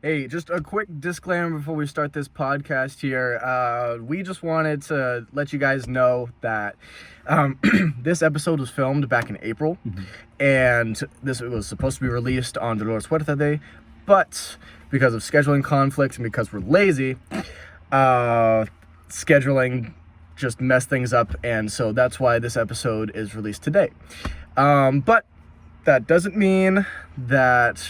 Hey, just a quick disclaimer before we start this podcast here. We just wanted to let you guys know that this episode was filmed back in April, and this was supposed to be released on Dolores Huerta Day, but because of scheduling conflicts and because we're lazy, scheduling just messed things up, and so that's why this episode is released today. But that doesn't mean that,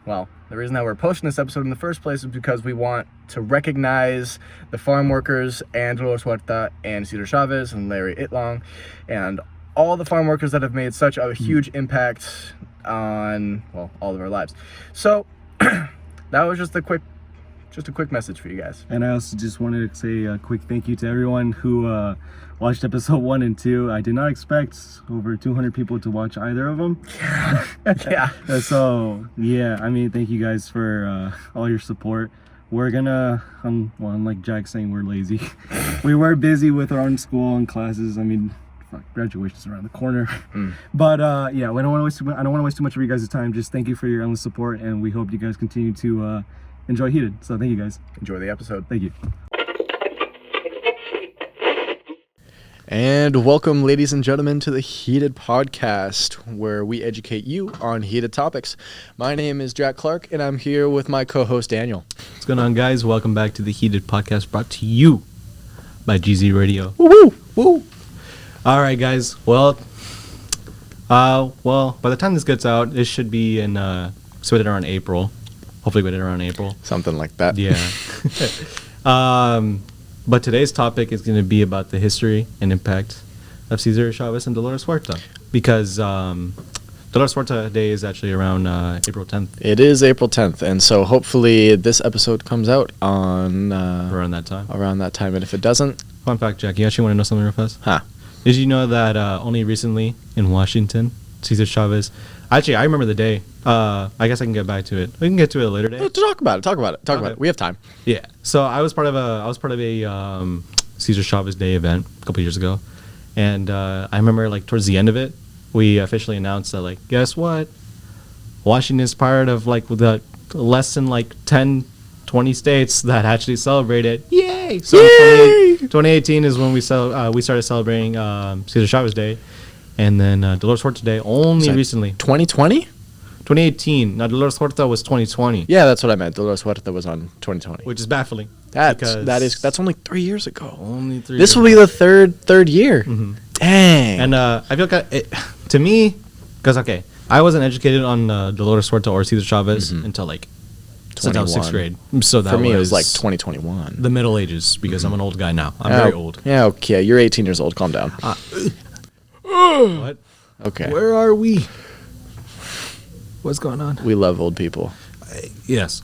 well, the reason that we're posting this episode in the first place is because we want to recognize the farm workers and Dolores Huerta and Cesar Chavez and Larry Itlong and all the farm workers that have made such a huge impact on, well, all of our lives. So that was just a quick message for you guys. And I also just wanted to say a quick thank you to everyone who watched episode 1 and 2. I did not expect over 200 people to watch either of them. Yeah. So, yeah, I mean, thank you guys for all your support. We're gonna, unlike Jack saying we're lazy, we were busy with our own school and classes. I mean, graduation's around the corner. But yeah, I don't want to waste too much of you guys' time. Just thank you for your endless support, and we hope you guys continue to enjoy Heated. So thank you guys. Enjoy the episode. Thank you. And welcome, ladies and gentlemen, to the Heated Podcast, where we educate you on heated topics. My name is Jack Clark, and I'm here with my co-host, Daniel. What's going on, guys? Welcome back to the Heated Podcast, brought to you by GZ Radio. Woo! Woo! All right, guys. Well, by the time this gets out, it should be in submitted around April. Hopefully, we did it around April. Something like that. Yeah. But today's topic is going to be about the history and impact of Cesar Chavez and Dolores Huerta, because Dolores Huerta Day is actually around April 10th. It is April 10th, and so hopefully this episode comes out on Around that time. And if it doesn't, Fun fact, Jack, you actually want to know something real fast? huh? Did you know that only recently in Washington, Cesar Chavez... Actually, I remember the day. I guess I can get back to it. We can get to it a later day. Talk about it. We have time. Yeah. So I was part of a Cesar Chavez Day event a couple years ago, and I remember like towards the end of it, we officially announced that, like, guess what? Washington is part of like the less than like 10, 20 states that actually celebrate it. Yay! So Yay! 2018 is when we started celebrating Cesar Chavez Day. And then Dolores Huerta Day only recently. 2020? 2018. Now, Dolores Huerta was 2020. Yeah, that's what I meant. Dolores Huerta was on 2020. Which is baffling. That's only 3 years ago. Only 3 This years will be the third year. Mm-hmm. Dang. And I feel like, to me, because, okay, I wasn't educated on Dolores Huerta or Cesar Chavez until, like, since I was 6th grade. So that for me, it was like 2021. The Middle Ages, because I'm an old guy now. I'm very old. Yeah, okay. You're 18 years old. Calm down. What? Okay. Where are we? What's going on? We love old people. Yes.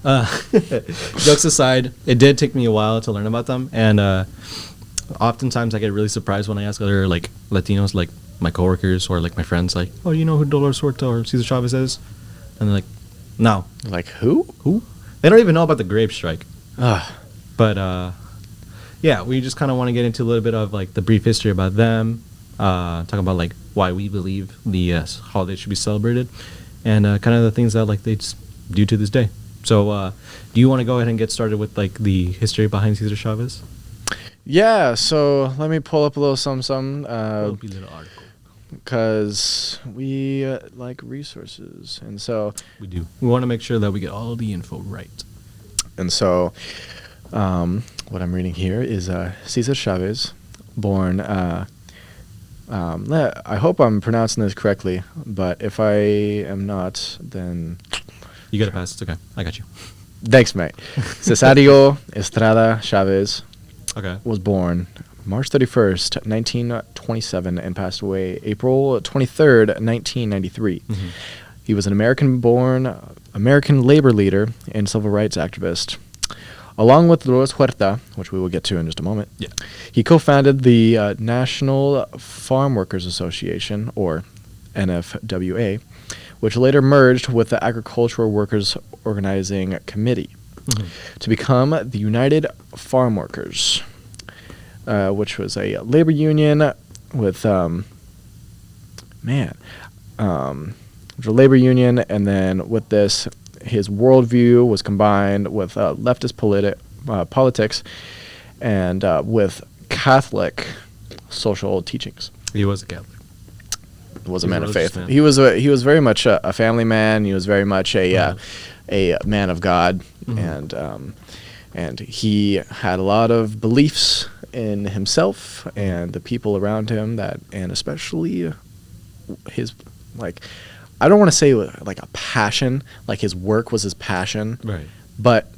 Jokes aside, it did take me a while to learn about them, and oftentimes I get really surprised when I ask other like Latinos, like my coworkers or like my friends, like, "Oh, you know who Dolores Huerta or Cesar Chavez is?" And they're like, "No." Like who? Who? They don't even know about the Grape strike. Ugh. But yeah, we just kind of want to get into a little bit of like the brief history about them. Talk about like why we believe the holiday should be celebrated, and kind of the things that like they just do to this day. So, do you want to go ahead and get started with like the history behind Cesar Chavez? Yeah. So let me pull up a little some. Little article. Because we like resources, and so We do. We want to make sure that we get all the info right. And so, what I'm reading here is Cesar Chavez, born. I hope I'm pronouncing this correctly, but if I am not, then You got to pass. It's okay. I got you. thanks, mate. Cesario Estrada Chavez Okay. was born March 31st, 1927, and passed away April 23rd, 1993. He was an American-born American labor leader and civil rights activist. Along with Dolores Huerta, which we will get to in just a moment, Yeah. he co-founded the National Farm Workers Association, or NFWA, which later merged with the Agricultural Workers Organizing Committee to become the United Farm Workers, which was a labor union with, which was a labor union, and then with this, his worldview was combined with leftist politics and with Catholic social teachings. He was a Catholic. Was a He was man a of religious faith. man. He was very much a family man. He was very much a man of God, and he had a lot of beliefs in himself and the people around him, and especially his, like, I don't want to say like a passion, like his work was his passion, Right. but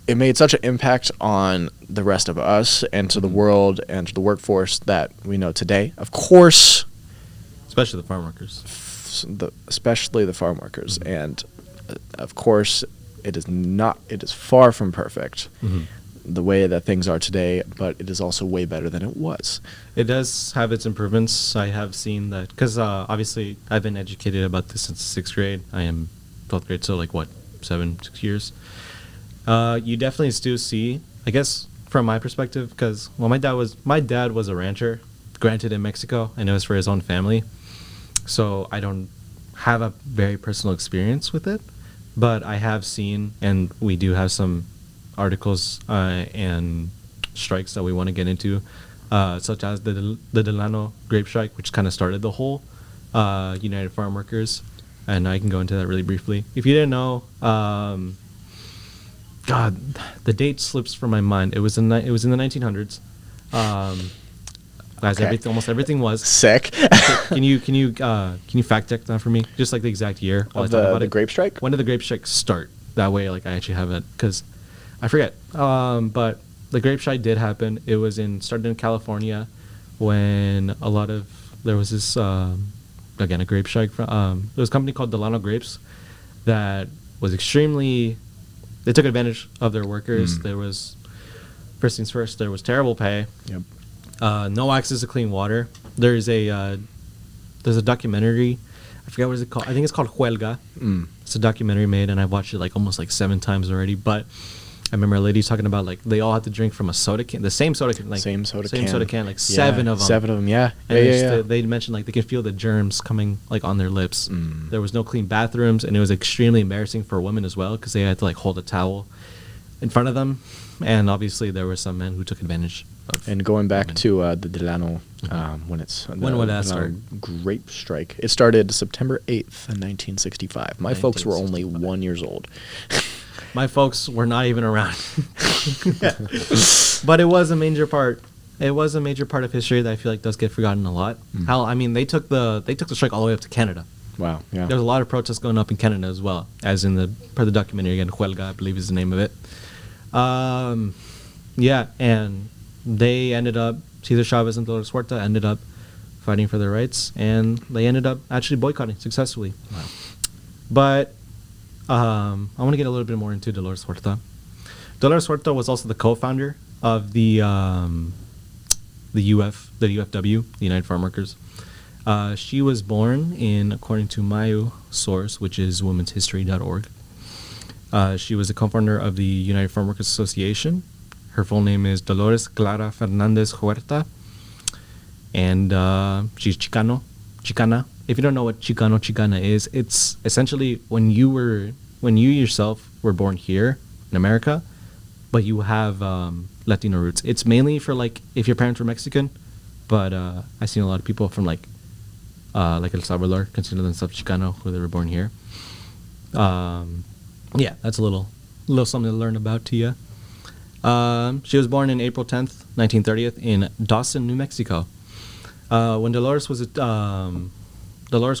it made such an impact on the rest of us and to the world and to the workforce that we know today. Of course, Especially the farm workers. especially the farm workers, and of course, it is far from perfect the way that things are today, but it is also way better than it was. It does have its improvements. I have seen that because obviously I've been educated about this since 6th grade. I am 12th grade, so like what, 6 years. You definitely still see, I guess, from my perspective, because my dad was a rancher, granted in Mexico, and it was for his own family. So I don't have a very personal experience with it, but I have seen, and we do have some articles and strikes that we want to get into, such as the Delano grape strike, which kind of started the whole United Farm Workers, and I can go into that really briefly. If you didn't know, God, the date slips from my mind. It was in the 1900s. Guys, Okay. almost everything was. Sick. Can you fact check that for me? Just like the exact year while I Of talk about the it. grape strike? When did the grape strike start? That way, like I actually have it because I forget. But the grape strike did happen. It was started in California when there was this again a grape strike. There was a company called Delano Grapes that was extremely. They took advantage of their workers. There was first things first. There was terrible pay. Yep. No access to clean water. There's a documentary. I forget what it's called. I think it's called Huelga. It's a documentary made, and I've watched it like almost like 7 times already. But I remember a lady talking about like they all had to drink from a soda can, the same soda can, like Same soda can. like 7 of them. 7 of them, yeah. And they mentioned like they could feel the germs coming like on their lips. There was no clean bathrooms, and it was extremely embarrassing for women as well because they had to like hold a towel in front of them, and obviously there were some men who took advantage of. And going back women. to the Delano, when it's When would that start? Grape strike. It started September 8th in 1965. My folks were only 1 years old. My folks were not even around. But it was a major part. It was a major part of history that I feel like does get forgotten a lot. Hell, I mean, they took the strike all the way up to Canada. Wow, yeah. There was a lot of protests going up in Canada as well, as in per the documentary again, Huelga, I believe is the name of it. Yeah, and they ended up, Cesar Chavez and Dolores Huerta ended up fighting for their rights, and they ended up actually boycotting successfully. Wow. But I want to get a little bit more into Dolores Huerta. Dolores Huerta was also the co-founder of the UFW, the United Farm Workers. She was born in, according to my source, which is womenshistory.org. She was the co-founder of the United Farm Workers Association. Her full name is Dolores Clara Fernandez Huerta, and she's Chicana. If you don't know what Chicana is, it's essentially when you yourself were born here in America, but you have Latino roots. It's mainly for like if your parents were Mexican, but I've seen a lot of people from like El Salvador consider themselves Chicano who they were born here. Yeah, that's a little something to learn about to you. She was born in April 10th, 1930 in Dawson, New Mexico. When Dolores was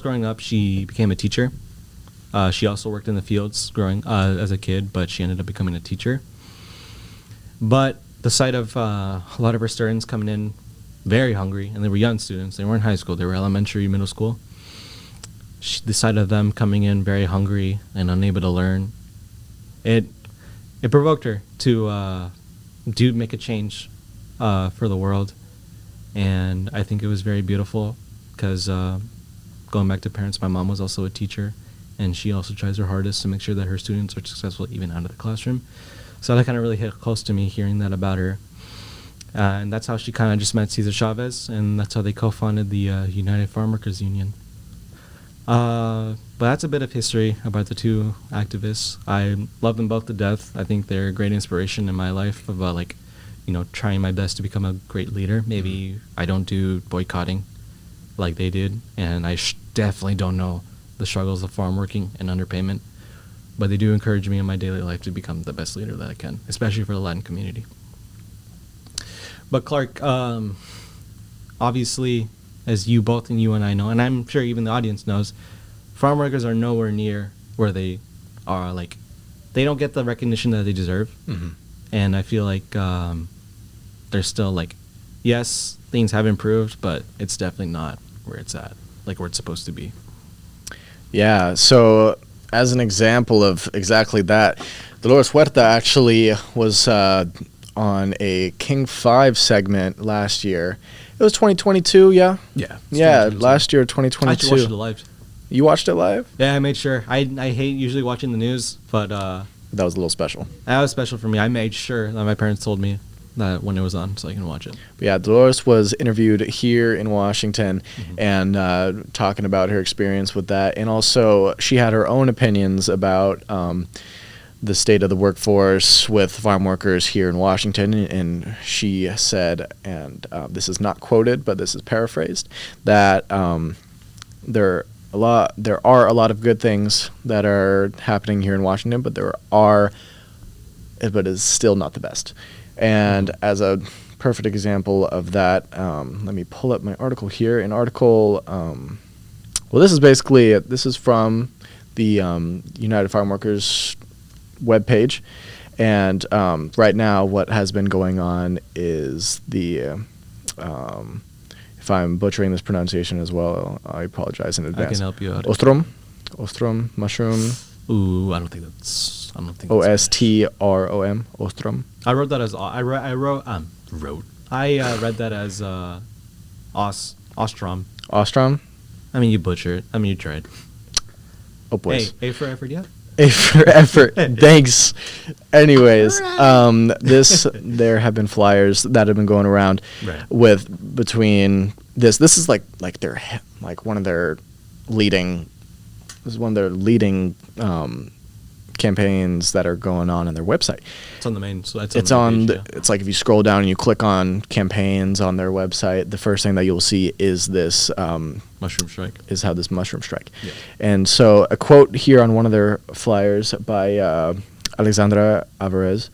growing up, she became a teacher. She also worked in the fields growing as a kid, but she ended up becoming a teacher. But the sight of a lot of her students coming in very hungry, and they were young students. They weren't high school. They were elementary, middle school. The sight of them coming in very hungry and unable to learn, it provoked her to make a change for the world. And I think it was very beautiful because going back to parents, my mom was also a teacher, and she also tries her hardest to make sure that her students are successful even out of the classroom. So that kind of really hit close to me hearing that about her. And that's how she kind of just met Cesar Chavez, and that's how they co-founded the United Farm Workers Union. But that's a bit of history about the two activists. I love them both to death. I think they're a great inspiration in my life about like, trying my best to become a great leader. Maybe I don't do boycotting like they did, and I definitely don't know the struggles of farm working and underpayment. But they do encourage me in my daily life to become the best leader that I can, especially for the Latin community. But Clark, obviously, as you and I know, and I'm sure even the audience knows, farm workers are nowhere near where they are. Like, they don't get the recognition that they deserve. Mm-hmm. And I feel like they're still like, yes, things have improved, but it's definitely not where it's at, like where it's supposed to be. Yeah, so as an example of exactly that, Dolores Huerta actually was on a King 5 segment last year. It was 2022, yeah? Yeah. Yeah, last year, I actually 2022. watched it live. You watched it live? Yeah, I made sure. I hate usually watching the news, but That was a little special. that was special for me. I made sure that my parents told me that when it was on so I can watch it. But yeah, Dolores was interviewed here in Washington Mm-hmm. and talking about her experience with that. And also, she had her own opinions about the state of the workforce with farm workers here in Washington. And she said, and this is not quoted, but this is paraphrased, that there are a lot of good things that are happening here in Washington, but but it's still not the best. And as a perfect example of that, let me pull up my article here. An article, this is from the United Farm Workers webpage, and right now what has been going on is the if I'm butchering this pronunciation as well, I apologize in advance. I can help you out. Ostrom, mushroom, Ooh, I don't think that's Ostrom, ostrom. I wrote that as I read that as ostrom. Ostrom? I mean, you butchered it. I mean, you tried. Oh, boys. Hey, A for effort, yeah. A for effort. Thanks. Anyways, there have been flyers that have been going around between this. This is like one of their leading. This is one of their leading campaigns that are going on their website. It's on the main. So that's It's on. It's like if you scroll down and you click on campaigns on their website, the first thing that you'll see is this mushroom strike. Is how this mushroom strike. Yeah. And so a quote here on one of their flyers by Alexandra Alvarez,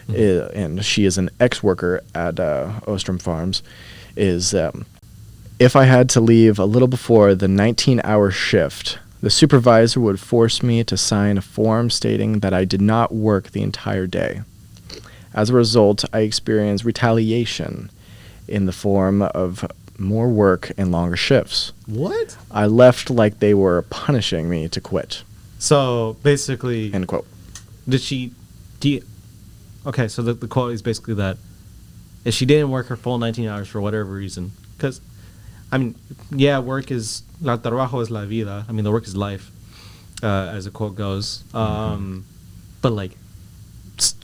and she is an ex-worker at Ostrom Farms, is if I had to leave a little before the 19-hour shift, the supervisor would force me to sign a form stating that I did not work the entire day. As a result, I experienced retaliation in the form of more work and longer shifts. What? I left like they were punishing me to quit. So basically, End quote. Okay, so the quote is basically that if she didn't work her full 19 hours for whatever reason, because, I mean, yeah, work is, la trabajo es la vida. I mean, the work is life, as the quote goes. But, like,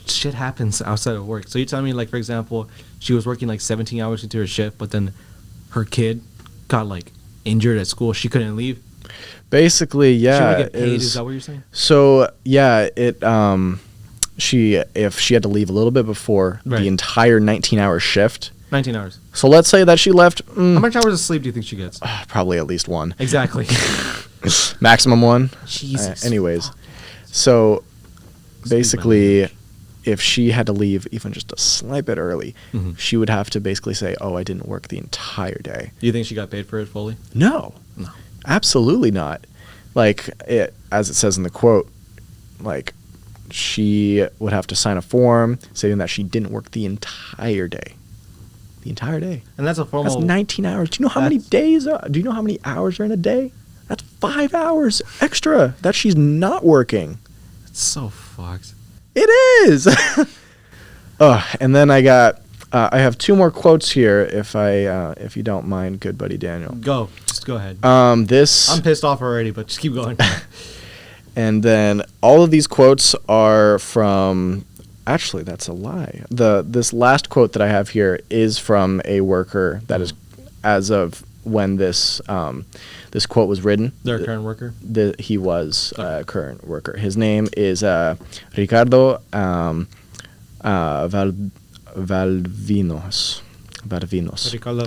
shit happens outside of work. So you're telling me, like, for example, she was working, like, 17 hours into her shift, but then her kid got, like, injured at school. She couldn't leave. Basically, yeah. She would get paid. Is that what you're saying? So, yeah, if she had to leave a little bit before the entire 19-hour shift. 19 hours. So let's say that she left. How much hours of sleep do you think she gets? Probably at least one. Exactly. Maximum one. Jesus. Anyways, so basically, if she had to leave even just a slight bit early, she would have to basically say, "Oh, I didn't work the entire day." Do you think she got paid for it fully? No, absolutely not. Like as it says in the quote, like she would have to sign a form saying that she didn't work the entire day. The entire day. And that's a formal. That's 19 hours. Do you know how many days? Do you know how many hours are in a day? That's 5 hours extra that she's not working. It's so fucked. It is. And then I have two more quotes here, if you don't mind, good buddy Daniel. Go. Just go ahead. I'm pissed off already, but just keep going. And then all of these quotes are from. Actually, that's a lie. This last quote that I have here is from a worker that is, as of when this this quote was written. Their current worker. He was a current worker. His name is Ricardo Valvinos. Ricardo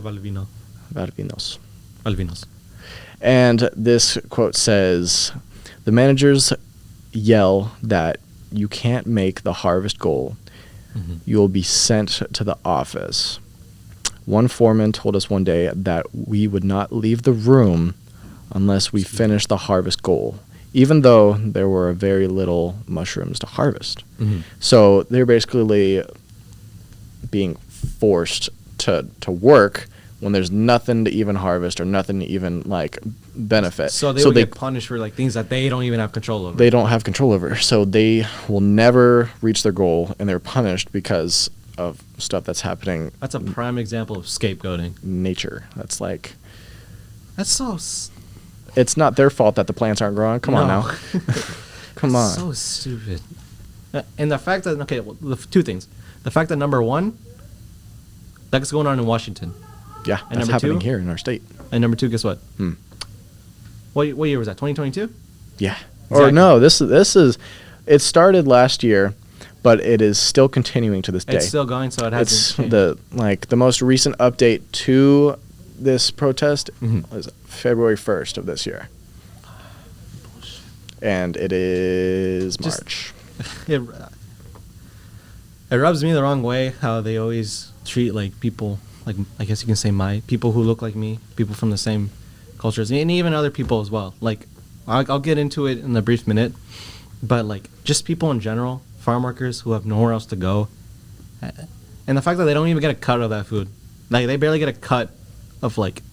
Valvinos. And this quote says, "The managers yell that you can't make the harvest goal. You will be sent to the office. One foreman told us one day that we would not leave the room unless we finished the harvest goal, even though there were very little mushrooms to harvest." So they're basically being forced to work when there's nothing to even harvest or nothing to even like benefit. So they get punished for like things that they don't even have control over. They don't have control over. So they will never reach their goal, and they're punished because of stuff that's happening. That's a prime example of scapegoating. Nature. That's like, That's so. it's not their fault that the plants aren't growing. Come on No. now. Come on. So stupid. And the fact that two things. The fact that number one, that's going on in Washington, Yeah, And that's number happening two? here in our state. and number two, guess what? What year was that? 2022. Yeah. Exactly. Or no, this is it started last year, but it is still continuing to this day. It's still going, so it hasn't. It's changed. the most recent update to this protest Mhm. was February 1st of this year. And it is Just- March. It rubs me the wrong way how they always treat like people, like I guess you can say my people who look like me, people from the same cultures, and even other people as well. Like I'll get into it in a brief minute, but like just people in general, farm workers who have nowhere else to go, and the fact that they don't even get a cut of that food, like they barely get a cut of like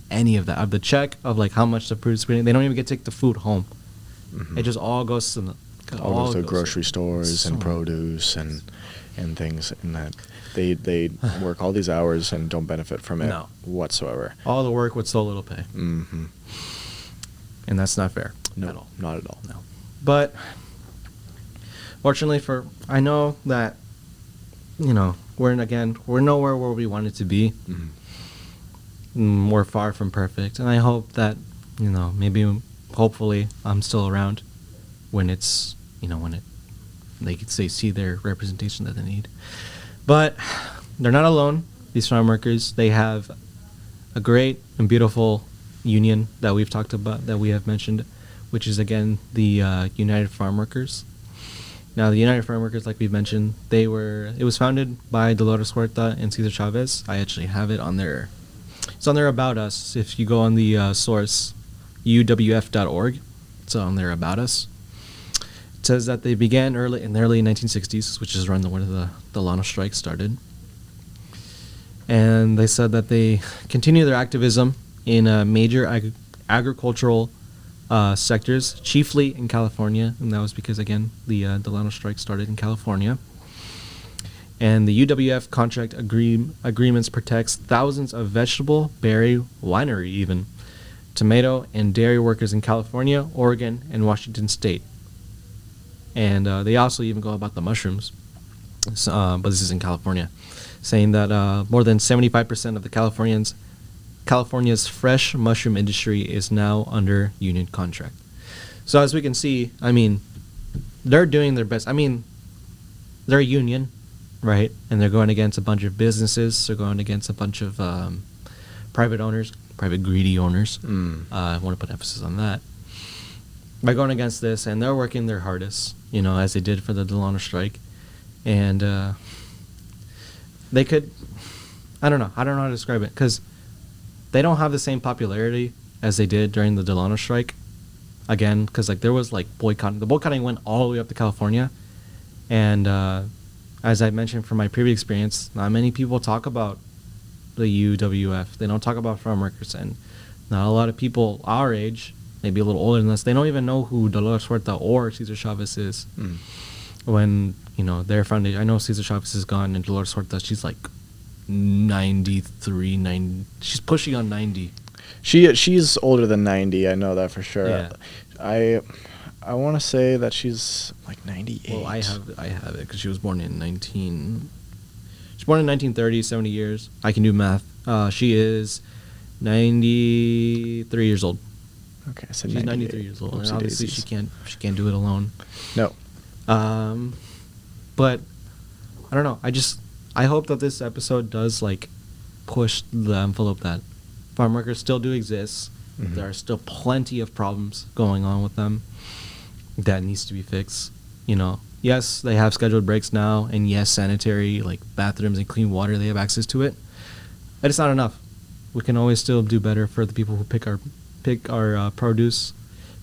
any of that, of the check of like how much the food is getting. They don't even get to take the food home. It just all goes to the All goes to goes grocery stores and so- produce and things, and that they work all these hours and don't benefit from it No. whatsoever. all the work with so little pay, Mm-hmm. and that's not fair No, at all. not at all. No. But fortunately I know that, we're nowhere where we wanted to be. We're far from perfect, and I hope that, hopefully I'm still around when it's, they could see their representation that they need. But they're not alone, these farm workers. They have a great and beautiful union that we've talked about, that we have mentioned, which is, again, the United Farm Workers. Now, the United Farm Workers, like we've mentioned, it was founded by Dolores Huerta and Cesar Chavez. I actually have it on it's on their About Us. If you go on the source, uwf.org, it's on their About Us. It says that they began in the early 1960s, which is around when the Delano strike started. And they said that they continue their activism in major agricultural sectors, chiefly in California, and that was because, again, the Delano strike started in California. And the UWF contract agreements protects thousands of vegetable, berry, winery even, tomato, and dairy workers in California, Oregon, and Washington State. And they also even go about the mushrooms, but this is in California, saying that more than 75% of the California's fresh mushroom industry is now under union contract. So as we can see, they're doing their best. They're a union, right? And they're going against a bunch of businesses. They're going against a bunch of private owners, private greedy owners. I want to put emphasis on that. By going against this, and they're working their hardest, as they did for the Delano strike. And they could, I don't know how to describe it, because they don't have the same popularity as they did during the Delano strike. Again, because there was boycotting. The boycotting went all the way up to California. And as I mentioned from my previous experience, not many people talk about the UWF. They don't talk about farm workers. And not a lot of people our age, maybe a little older than us, they don't even know who Dolores Huerta or Cesar Chavez is. When, their foundation, I know Cesar Chavez is gone, and Dolores Huerta, she's 93, 90, she's pushing on 90. She's older than 90, I know that for sure. Yeah. I want to say that she's 98. Well, I have it because she was born in 1930, 70 years. I can do math. She is 93 years old. Okay, so She's 93 years old. And Oopsie obviously, daisies. she can't do it alone. No. But I don't know. I hope that this episode does like push the envelope that farm workers still do exist. Mhm. There are still plenty of problems going on with them that needs to be fixed. You know, yes, they have scheduled breaks now, and yes, sanitary like bathrooms and clean water, they have access to it. But it's not enough. We can always still do better for the people who pick our produce.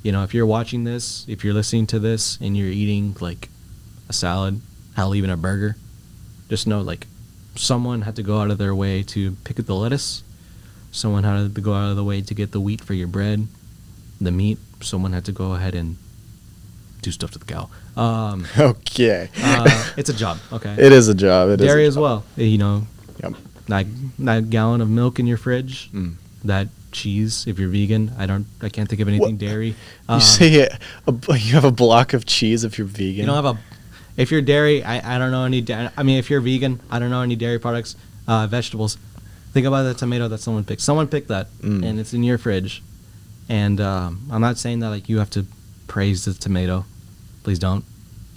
You know, if you're watching this, if you're listening to this, and you're eating like a salad, hell, even a burger, just know like someone had to go out of their way to pick up the lettuce. Someone had to go out of the way to get the wheat for your bread, the meat. Someone had to go ahead and do stuff to the cow. Okay. It's a job. Okay. It is a job. It is Dairy a as job. well. You know, Yep. that gallon of milk in your fridge, Mm. that cheese. If you're vegan, I can't think of anything What? dairy. You say you have a block of cheese if you're vegan. You don't have if you're dairy, I don't know any. If you're vegan, I don't know any dairy products, vegetables. Think about the tomato that someone picked. Someone picked that, and it's in your fridge. And I'm not saying that like you have to praise the tomato. Please don't.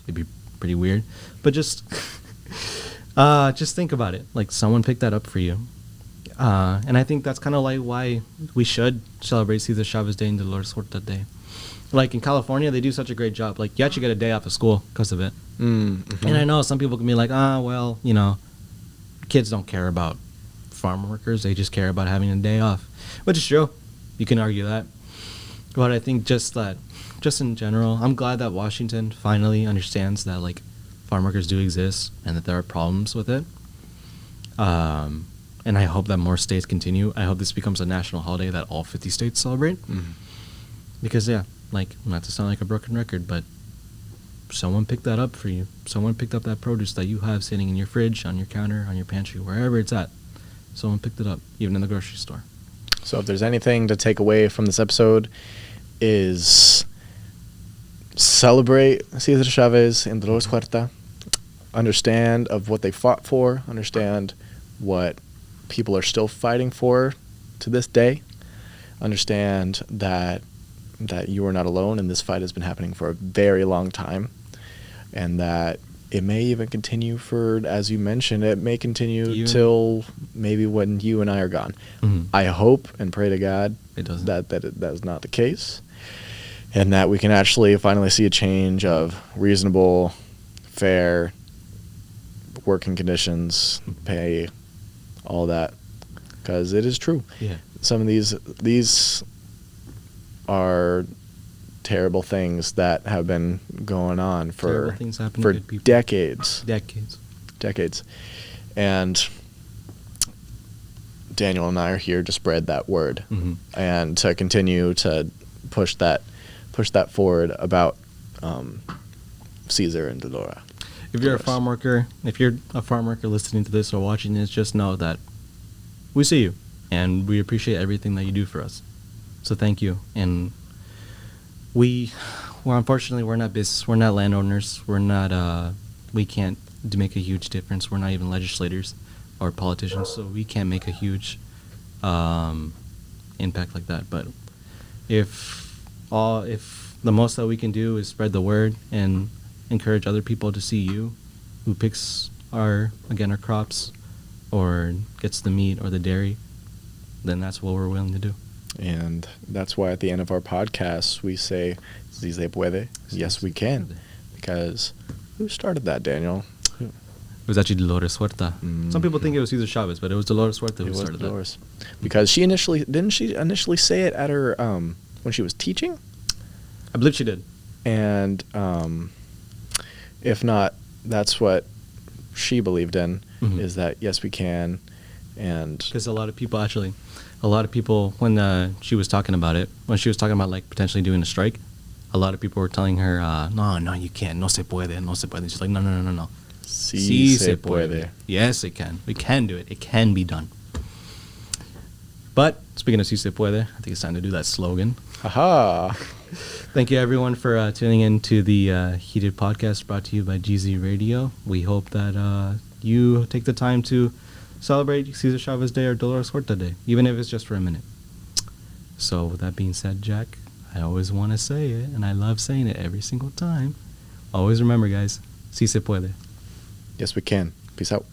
It'd be pretty weird. But just think about it. Like someone picked that up for you. And I think that's kind of like why we should celebrate Cesar Chavez Day and Dolores Huerta Day. Like in California, they do such a great job. Like you actually get a day off of school because of it. Mm-hmm. And I know some people can be like, well, you know, kids don't care about farm workers. They just care about having a day off, which is true. You can argue that. But I think just in general, I'm glad that Washington finally understands that like farm workers do exist and that there are problems with it. And I hope that more states continue. I hope this becomes a national holiday that all 50 states celebrate. Mm-hmm. Because yeah, like not to sound like a broken record, but someone picked that up for you. Someone picked up that produce that you have sitting in your fridge, on your counter, on your pantry, wherever it's at. Someone picked it up, even in the grocery store. So if there's anything to take away from this episode, is celebrate Cesar Chavez and Dolores Huerta. Understand of what they fought for. Understand what people are still fighting for to this day. Understand that you are not alone, and this fight has been happening for a very long time, and that it may even continue for, as you mentioned, it may continue till maybe when you and I are gone. Mm-hmm. I hope and pray to God It doesn't. that is not the case, and that we can actually finally see a change of reasonable, fair working conditions, pay, all that, because it is true. Yeah. Some of these are terrible things that have been going on Terrible for things happen to for good people. decades. Decades. And Daniel and I are here to spread that word, Mm-hmm. and to continue to push that forward about Cesar and Dolores. If you're a farm worker listening to this or watching this, just know that we see you and we appreciate everything that you do for us. So thank you. And we're unfortunately we're not business, we're not landowners, we can't make a huge difference. We're not even legislators or politicians, so we can't make a huge impact like that. But if the most that we can do is spread the word and encourage other people to see you who picks our crops or gets the meat or the dairy, then that's what we're willing to do. And that's why at the end of our podcast we say, Se Puede, yes we can. Because who started that, Daniel? It was actually Dolores Huerta. Mm. Some people think it was Cesar Chavez, but it was Dolores Huerta who started Dolores. Because didn't she initially say it at her when she was teaching? that. I believe she did. And if not, that's what she believed in, Mhm. is that yes we can. And Because a lot of people when she was talking about it, when she was talking about like potentially doing a strike, a lot of people were telling her, no, you can't, no se puede, no se puede. And she's like, no. sí se puede. Yes, it can. We can do it. It can be done. But speaking of Si Se Puede, I think it's time to do that slogan. Aha. Thank you, everyone, for tuning in to the Heated podcast brought to you by GZ Radio. We hope that you take the time to celebrate Cesar Chavez Day or Dolores Huerta Day, even if it's just for a minute. So with that being said, Jack, I always want to say it, and I love saying it every single time. Always remember, guys, Si Se Puede. Yes, we can. Peace out.